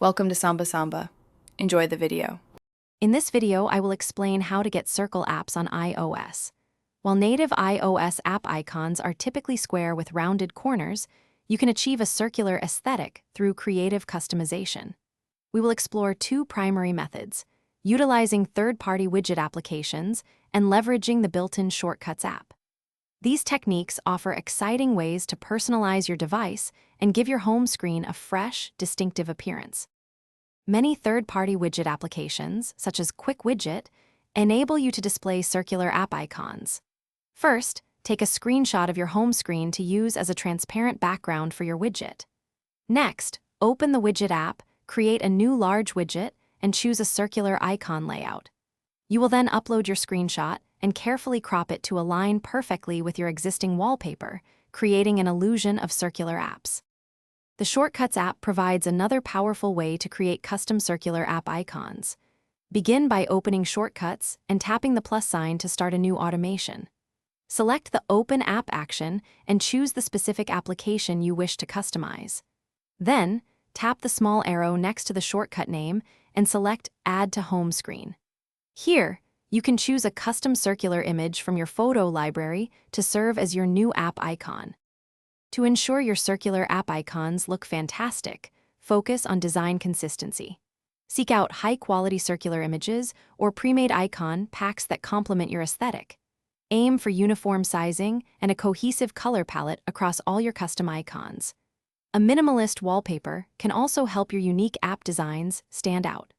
Welcome to Samba Samba. Enjoy the video. In this video, I will explain how to get circle apps on iOS. While native iOS app icons are typically square with rounded corners, you can achieve a circular aesthetic through creative customization. We will explore two primary methods: utilizing third-party widget applications and leveraging the built-in Shortcuts app. These techniques offer exciting ways to personalize your device and give your home screen a fresh, distinctive appearance. Many third-party widget applications, such as Quick Widget, enable you to display circular app icons. First, take a screenshot of your home screen to use as a transparent background for your widget. Next, open the widget app, create a new large widget, and choose a circular icon layout. You will then upload your screenshot and carefully crop it to align perfectly with your existing wallpaper, creating an illusion of circular apps. The Shortcuts app provides another powerful way to create custom circular app icons. Begin by opening Shortcuts and tapping the plus sign to start a new automation. Select the Open App action and choose the specific application you wish to customize. Then, tap the small arrow next to the shortcut name and select Add to Home Screen. Here, you can choose a custom circular image from your photo library to serve as your new app icon. To ensure your circular app icons look fantastic, focus on design consistency. Seek out high-quality circular images or pre-made icon packs that complement your aesthetic. Aim for uniform sizing and a cohesive color palette across all your custom icons. A minimalist wallpaper can also help your unique app designs stand out.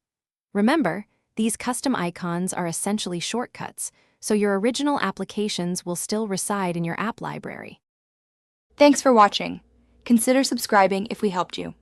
Remember, these custom icons are essentially shortcuts, so your original applications will still reside in your app library. Thanks for watching. Consider subscribing if we helped you.